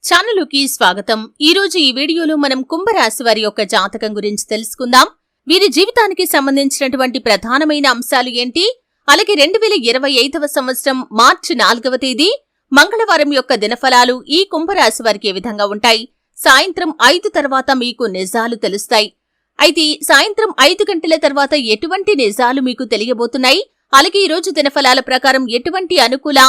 ఛానలుకి స్వాగతం. ఈ రోజు ఈ వీడియోలో మనం కుంభరాశి వారి యొక్క జాతకం గురించి తెలుసుకుందాం. వీరి జీవితానికి సంబంధించినటువంటి ప్రధానమైన అంశాలు ఏంటి, అలాగే 2025వ సంవత్సరం మార్చి 4వ తేదీ మంగళవారం యొక్క దినఫలాలు ఈ కుంభరాశి వారికి ఏ విధంగా ఉంటాయి. సాయంత్రం 5 తర్వాత మీకు నిజాలు తెలుస్తాయి. అయితే సాయంత్రం 5 గంటల తర్వాత ఎటువంటి నిజాలు మీకు తెలియబోతున్నాయి, అలాగే ఈ రోజు దినఫలాల ప్రకారం ఎటువంటి అనుకూల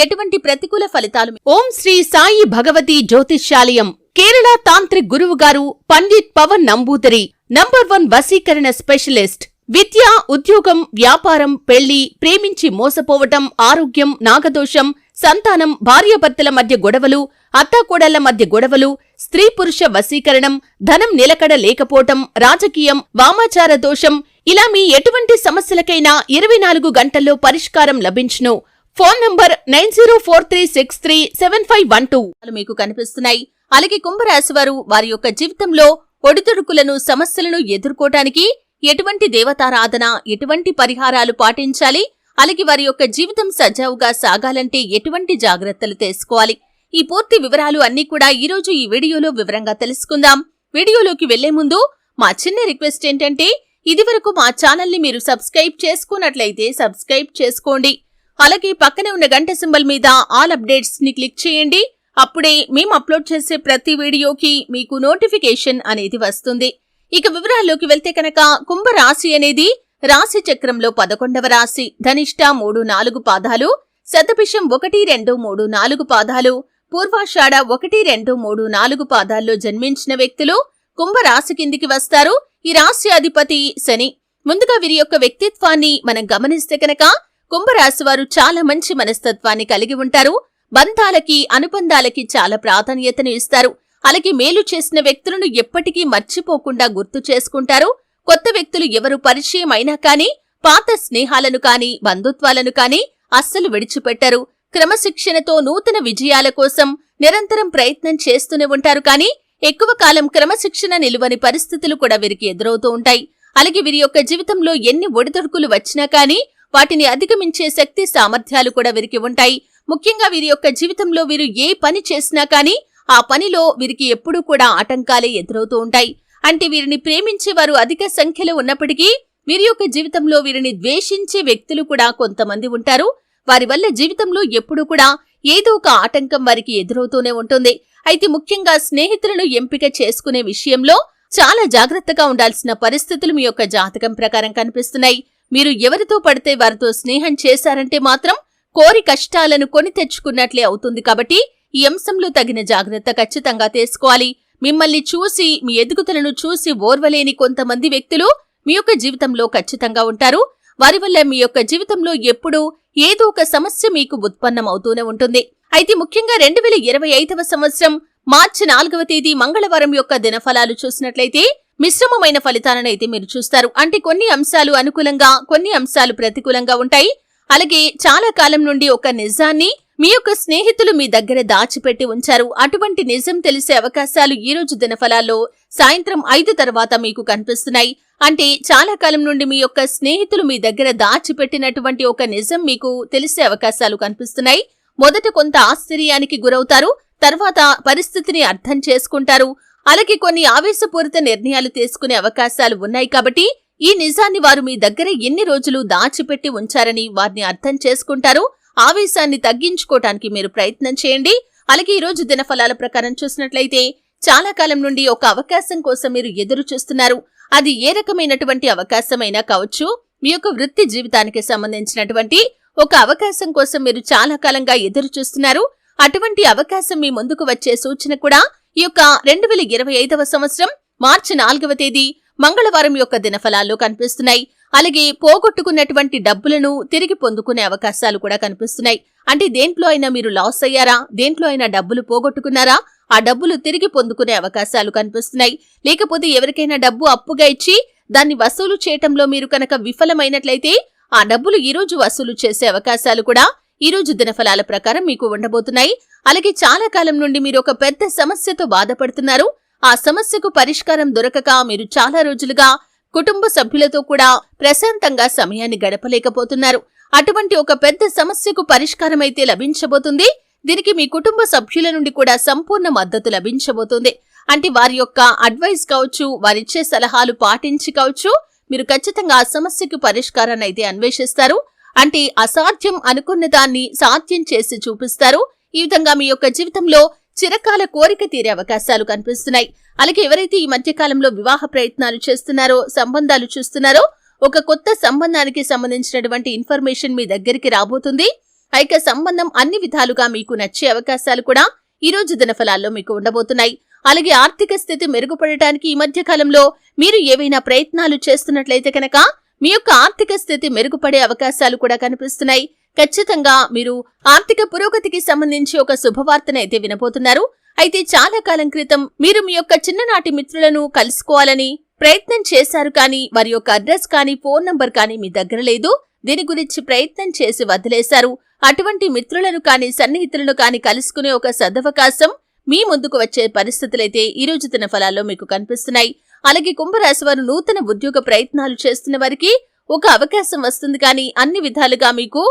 ఎటువంటి ప్రతికూల ఫలితాలు. ఓం శ్రీ సాయి భగవతి జ్యోతిష్యాలయం, కేరళ తాంత్రిక్ గురువు గారు పండిట్ పవన్ నంబూదరి, నంబర్ 1 వశీకరణ స్పెషలిస్ట్. విద్య, ఉద్యోగం, వ్యాపారం, పెళ్లి, ప్రేమించి మోసపోవటం, ఆరోగ్యం, నాగదోషం, సంతానం, భార్యాభర్తల మధ్య గొడవలు, అత్తాకోడళ్ల మధ్య గొడవలు, స్త్రీ పురుష వశీకరణం, ధనం నిలకడ లేకపోవటం, రాజకీయం, వామాచార దోషం, ఇలా మీ ఎటువంటి సమస్యలకైనా 24 గంటల్లో పరిష్కారం లభించును. ఫోన్ నంబర్ 9043637512 మీకు కనిపిస్తున్నాయి. అలాగే కుంభరాశి వారు వారి యొక్క జీవితంలో ఒడిదుడుకులను, సమస్యలను ఎదుర్కోవటానికి ఎటువంటి దేవతారాధన, ఎటువంటి పరిహారాలు పాటించాలి, అలాగే వారి యొక్క జీవితం సజావుగా సాగాలంటే ఎటువంటి జాగ్రత్తలు తీసుకోవాలి, ఈ పూర్తి వివరాలు అన్నీ కూడా ఈ రోజు ఈ వీడియోలో వివరంగా తెలుసుకుందాం. వీడియోలోకి వెళ్లే ముందు మా చిన్న రిక్వెస్ట్ ఏంటంటే, ఇదివరకు మా ఛానల్ని మీరు సబ్స్క్రైబ్ చేసుకున్నట్లయితే సబ్స్క్రైబ్ చేసుకోండి. అలాగే పక్కనే ఉన్న గంట సింబల్ మీద ఆల్ అప్డేట్స్ ని క్లిక్ చేయండి. అప్పుడే మేము అప్లోడ్ చేసే ప్రతి వీడియోకి మీకు నోటిఫికేషన్ అనేది వస్తుంది. ఇక వివరాల్లోకి వెళ్తే కనుక, కుంభరాశి అనేది రాశి చక్రంలో 11వ రాశి. ధనిష్ట 3-4 పాదాలు, శతభిషం 1-2-3-4 పాదాలు, పూర్వాషాఢ 1-2-3-4 పాదాల్లో జన్మించిన వ్యక్తులు కుంభరాశి కిందికి వస్తారు. ఈ రాశి అధిపతి శని. ముందుగా వీరి యొక్క వ్యక్తిత్వాన్ని మనం గమనిస్తే కనుక, కుంభరాశి వారు చాలా మంచి మనస్తత్వాన్ని కలిగి ఉంటారు. బంధాలకి, అనుబంధాలకి చాలా ప్రాధాన్యతను ఇస్తారు. అలాగే మేలు చేసిన వ్యక్తులను ఎప్పటికీ మర్చిపోకుండా గుర్తు చేసుకుంటారు. కొత్త వ్యక్తులు ఎవరు పరిచయం అయినా కానీ పాత స్నేహాలను కానీ బంధుత్వాలను కానీ అస్సలు విడిచిపెట్టరు. క్రమశిక్షణతో నూతన విజయాల కోసం నిరంతరం ప్రయత్నం చేస్తూనే ఉంటారు. కానీ ఎక్కువ కాలం క్రమశిక్షణ నిలువని పరిస్థితులు కూడా వీరికి ఎదురవుతూ ఉంటాయి. అలాగే వీరి యొక్క జీవితంలో ఎన్ని ఒడిదొడుకులు వచ్చినా కానీ వాటిని అధిగమించే శక్తి, సామర్థ్యాలు కూడా వీరికి ఉంటాయి. ముఖ్యంగా వీరి యొక్క జీవితంలో వీరు ఏ పని చేసినా కానీ ఆ పనిలో వీరికి ఎప్పుడూ కూడా ఆటంకాలే ఎదురవుతూ ఉంటాయి. అంటే వీరిని ప్రేమించే వారు అధిక సంఖ్యలో ఉన్నప్పటికీ వీరి యొక్క జీవితంలో వీరిని ద్వేషించే వ్యక్తులు కూడా కొంతమంది ఉంటారు. వారి వల్ల జీవితంలో ఎప్పుడూ కూడా ఏదో ఒక ఆటంకం వారికి ఎదురవుతూనే ఉంటుంది. అయితే ముఖ్యంగా స్నేహితులను ఎంపిక చేసుకునే విషయంలో చాలా జాగ్రత్తగా ఉండాల్సిన పరిస్థితులు మీ యొక్క జాతకం ప్రకారం కనిపిస్తున్నాయి. మీరు ఎవరితో పడితే వారితో స్నేహం చేశారంటే మాత్రం కోరి కష్టాలను కొని తెచ్చుకున్నట్లే అవుతుంది. కాబట్టి ఈ అంశంలో తగిన జాగ్రత్త ఖచ్చితంగా తీసుకోవాలి. మిమ్మల్ని చూసి, మీ ఎదుగుదలను చూసి ఓర్వలేని కొంతమంది వ్యక్తులు మీ యొక్క జీవితంలో ఖచ్చితంగా ఉంటారు. వారి వల్ల మీ యొక్క జీవితంలో ఎప్పుడూ ఏదో ఒక సమస్య మీకు ఉత్పన్నమవుతూనే ఉంటుంది. అయితే ముఖ్యంగా 2025వ సంవత్సరం మార్చి 4వ తేదీ మంగళవారం యొక్క దినఫలాలు చూసినట్లయితే మిశ్రమమైన ఫలితాలను అయితే మీరు చూస్తారు. అంటే కొన్ని అంశాలు అనుకూలంగా, కొన్ని అంశాలు ప్రతికూలంగా ఉంటాయి. అలాగే చాలా కాలం నుండి ఒక నిజాన్ని మీ యొక్క స్నేహితులు మీ దగ్గర దాచిపెట్టి ఉంచారు. అటువంటి నిజం తెలిసే అవకాశాలు ఈ రోజు దినఫలాల్లో సాయంత్రం 5 తర్వాత మీకు కనిపిస్తున్నాయి. అంటే చాలా కాలం నుండి మీ యొక్క స్నేహితులు మీ దగ్గర దాచిపెట్టినటువంటి ఒక నిజం మీకు తెలిసే అవకాశాలు కనిపిస్తున్నాయి. మొదట కొంత ఆశ్చర్యానికి గురవుతారు, తర్వాత పరిస్థితిని అర్థం చేసుకుంటారు. అలాగే కొన్ని ఆవేశపూరిత నిర్ణయాలు తీసుకునే అవకాశాలు ఉన్నాయి. కాబట్టి ఈ నిజాన్ని వారు మీ దగ్గర ఎన్ని రోజులు దాచిపెట్టి ఉంచారని వారిని అర్థం చేసుకుంటారు. ఆవేశాన్ని తగ్గించుకోవటానికి మీరు ప్రయత్నం చేయండి. అలాగే ఈ రోజు దినఫలాల ప్రకారం చూసినట్లయితే చాలా కాలం నుండి ఒక అవకాశం కోసం మీరు ఎదురు చూస్తున్నారు. అది ఏ రకమైనటువంటి అవకాశమైనా కావచ్చు. మీ యొక్క వృత్తి జీవితానికి సంబంధించినటువంటి ఒక అవకాశం కోసం మీరు చాలా కాలంగా ఎదురు చూస్తున్నారు. అటువంటి అవకాశం మీ ముందుకు వచ్చే సూచన కూడా ఈ యొక్క 2025వ సంవత్సరం మార్చి 4వ తేదీ మంగళవారం యొక్క దినఫలాల్లో కనిపిస్తున్నాయి. అలాగే పోగొట్టుకున్నటువంటి డబ్బులను తిరిగి పొందుకునే అవకాశాలు కూడా కనిపిస్తున్నాయి. అంటే దేంట్లో అయినా మీరు లాస్ అయ్యారా, దేంట్లో అయినా డబ్బులు పోగొట్టుకున్నారా, ఆ డబ్బులు తిరిగి పొందుకునే అవకాశాలు కనిపిస్తున్నాయి. లేకపోతే ఎవరికైనా డబ్బు అప్పుగా ఇచ్చి దాన్ని వసూలు చేయటంలో మీరు కనుక విఫలమైనట్లయితే ఆ డబ్బులు ఈ రోజు వసూలు చేసే అవకాశాలు కూడా ఈ రోజు దినఫలాల ప్రకారం మీకు ఉండబోతున్నాయి. అలాగే చాలా కాలం నుండి మీరు ఒక పెద్ద సమస్యతో బాధపడుతున్నారు. ఆ సమస్యకు పరిష్కారం దొరకక మీరు చాలా రోజులుగా కుటుంబ సభ్యులతో కూడా ప్రశాంతంగా సమయాన్ని గడపలేకపోతున్నారు. అటువంటి ఒక పెద్ద సమస్యకు పరిష్కారం అయితే లభించబోతుంది. దీనికి మీ కుటుంబ సభ్యుల నుండి కూడా సంపూర్ణ మద్దతు లభించబోతుంది. అంటే వారి యొక్క అడ్వైస్ కావచ్చు, వారిచ్చే సలహాలు పాటించి కావచ్చు, మీరు ఖచ్చితంగా ఆ సమస్యకు పరిష్కారాన్ని అయితే అన్వేషిస్తారు. అంటే అసాధ్యం అనుకున్న దాన్ని సాధ్యం చేసి చూపిస్తారు. ఈ విధంగా మీ యొక్క జీవితంలో చిరకాల కోరిక తీరే అవకాశాలు కనిపిస్తున్నాయి. అలాగే ఎవరైతే ఈ మధ్య కాలంలో వివాహ ప్రయత్నాలు చేస్తున్నారో, సంబంధాలు చూస్తున్నారో, ఒక కొత్త సంబంధానికి సంబంధించినటువంటి ఇన్ఫర్మేషన్ మీ దగ్గరికి రాబోతుంది. ఇక సంబంధం అన్ని విధాలుగా మీకు నచ్చే అవకాశాలు కూడా ఈ రోజు దినఫలాల్లో మీకు ఉండబోతున్నాయి. అలాగే ఆర్థిక స్థితి మెరుగుపడటానికి ఈ మధ్య కాలంలో మీరు ఏవైనా ప్రయత్నాలు చేస్తున్నట్లయితే కనుక మీ యొక్క ఆర్థిక స్థితి మెరుగుపడే అవకాశాలు కూడా కనిపిస్తున్నాయి. ఖచ్చితంగా మీరు ఆర్థిక పురోగతికి సంబంధించి ఒక శుభవార్తనైతే వినబోతున్నారు. అయితే చాలా కాలం క్రితం మీరు మీ యొక్క చిన్ననాటి మిత్రులను కలుసుకోవాలని ప్రయత్నం చేశారు, కానీ వారి యొక్క అడ్రస్ కానీ ఫోన్ నంబర్ కానీ మీ దగ్గర లేదు. దీని గురించి ప్రయత్నం చేసి వదిలేశారు. అటువంటి మిత్రులను కానీ సన్నిహితులను కానీ కలుసుకునే ఒక సదవకాశం మీ ముందుకు వచ్చే పరిస్థితులైతే ఈ రోజు దిన ఫలాల్లో మీకు కనిపిస్తున్నాయి. అలాగే కుంభరాశి వారు నూతన ఉద్యోగ ప్రయత్నాలు చేస్తున్న వారికి ఒక అవకాశం వస్తుంది, కానీ అన్ని విధాలుగా మీకు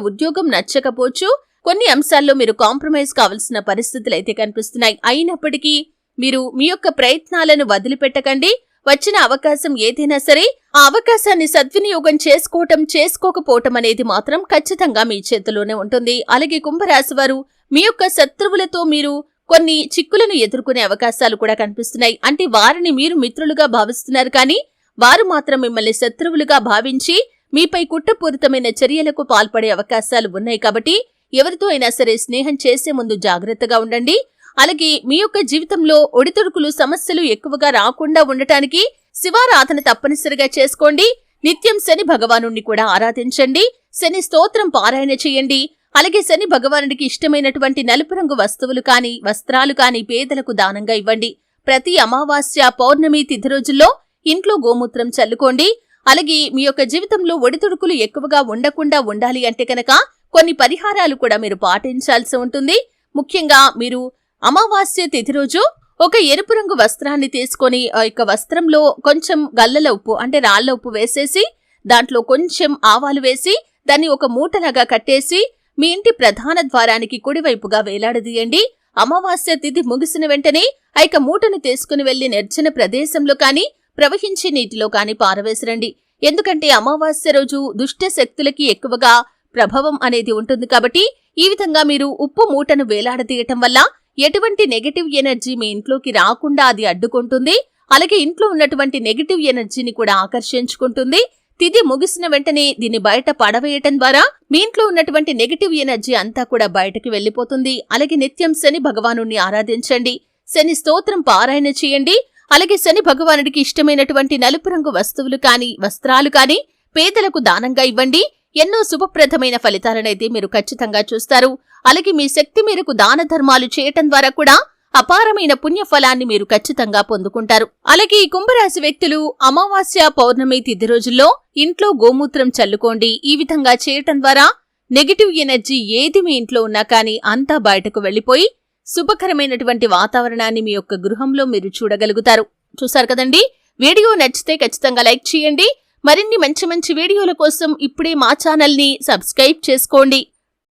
ఉద్యోగం నచ్చకపోవచ్చు. కొన్ని అంశాల్లో మీరు కాంప్రమైజ్ కావాల్సిన పరిస్థితులు అయితే కనిపిస్తున్నాయి. అయినప్పటికీ మీరు మీ యొక్క ప్రయత్నాలను వదిలిపెట్టకండి. వచ్చిన అవకాశం ఏదైనా సరే ఆ అవకాశాన్ని సద్వినియోగం చేసుకోకపోవటం అనేది మాత్రం ఖచ్చితంగా మీ చేతిలోనే ఉంటుంది. అలాగే కుంభరాశి వారు మీ యొక్క శత్రువులతో మీరు కొన్ని చిక్కులను ఎదుర్కొనే అవకాశాలు కూడా కనిపిస్తున్నాయి. అంటే వారిని మీరు మిత్రులుగా భావిస్తున్నారు, కానీ వారు మాత్రం మిమ్మల్ని శత్రువులుగా భావించి మీపై కుట్రపూరితమైన చర్యలకు పాల్పడే అవకాశాలు ఉన్నాయి. కాబట్టి ఎవరితో అయినా సరే స్నేహం చేసే ముందు జాగ్రత్తగా ఉండండి. అలాగే మీ యొక్క జీవితంలో ఒడిదుడుకులు సమస్యలు ఎక్కువగా రాకుండా ఉండటానికి శివారాధన తప్పనిసరిగా చేసుకోండి. నిత్యం శని భగవానుణ్ణి కూడా ఆరాధించండి. శని స్తోత్రం పారాయణ చేయండి. అలాగే శని భగవానుడికి ఇష్టమైనటువంటి నలుపు రంగు వస్తువులు కానీ వస్త్రాలు కానీ పేదలకు దానంగా ఇవ్వండి. ప్రతి అమావాస్య పౌర్ణమి తిథి రోజుల్లో ఇంట్లో గోమూత్రం చల్లుకోండి. అలాగే మీ యొక్క జీవితంలో ఒడిదుడుకులు ఎక్కువగా ఉండకుండా ఉండాలి అంటే కనుక కొన్ని పరిహారాలు కూడా మీరు పాటించాల్సి ఉంటుంది. ముఖ్యంగా మీరు అమావాస్య తిథి రోజు ఒక ఎరుపు రంగు వస్త్రాన్ని తీసుకొని ఆ యొక్క వస్త్రంలో కొంచెం గల్లల ఉప్పు అంటే రాళ్ల ఉప్పు వేసేసి దాంట్లో కొంచెం ఆవాలు వేసి దాన్ని ఒక మూటలాగా కట్టేసి మీ ఇంటి ప్రధాన ద్వారానికి కుడివైపుగా వేలాడదీయండి. అమావాస్య తిథి ముగిసిన వెంటనే ఆ యొక్క మూటను తీసుకుని వెళ్లి నిర్జన ప్రదేశంలో కానీ ప్రవహించే నీటిలో కానీ పారవేసిరండి. ఎందుకంటే అమావాస్య రోజు దుష్ట శక్తులకి ఎక్కువగా ప్రభావం అనేది ఉంటుంది. కాబట్టి ఈ విధంగా మీరు ఉప్పు మూటను వేలాడదీయటం వల్ల ఎటువంటి నెగటివ్ ఎనర్జీ మీ ఇంట్లోకి రాకుండా అది అడ్డుకుంటుంది. అలాగే ఇంట్లో ఉన్నటువంటి నెగటివ్ ఎనర్జీని కూడా ఆకర్షించుకుంటుంది. తిథి ముగిసిన వెంటనే దీన్ని బయట పడవేయటం ద్వారా మీ ఇంట్లో ఉన్నటువంటి నెగటివ్ ఎనర్జీ అంతా కూడా బయటకు వెళ్లిపోతుంది. అలాగే నిత్యం శని భగవానుణ్ణి ఆరాధించండి. శని స్తోత్రం పారాయణ చేయండి. అలాగే శని భగవానుడికి ఇష్టమైనటువంటి నలుపు రంగు వస్తువులు కానీ వస్త్రాలు కానీ పేదలకు దానంగా ఇవ్వండి. ఎన్నో శుభప్రదమైన ఫలితాలనైతే మీరు ఖచ్చితంగా చూస్తారు. అలాగే మీ శక్తి మేరకు దాన ధర్మాలు చేయటం ద్వారా కూడా అపారమైన పుణ్యఫలాన్ని మీరు ఖచ్చితంగా పొందుకుంటారు. అలాగే ఈ కుంభరాశి వ్యక్తులు అమావాస్య పౌర్ణమి తిథి రోజుల్లో ఇంట్లో గోమూత్రం చల్లుకోండి. ఈ విధంగా చేయటం ద్వారా నెగటివ్ ఎనర్జీ ఏది మీ ఇంట్లో ఉన్నా కానీ అంతా బయటకు వెళ్లిపోయి శుభకరమైనటువంటి వాతావరణాన్ని మీ యొక్క గృహంలో మీరు చూడగలుగుతారు. చూసారు కదండి. వీడియో నచ్చితే ఖచ్చితంగా లైక్ చేయండి. మరిన్ని మంచి మంచి వీడియోల కోసం ఇప్పుడే మా ఛానల్ని సబ్స్క్రైబ్ చేసుకోండి.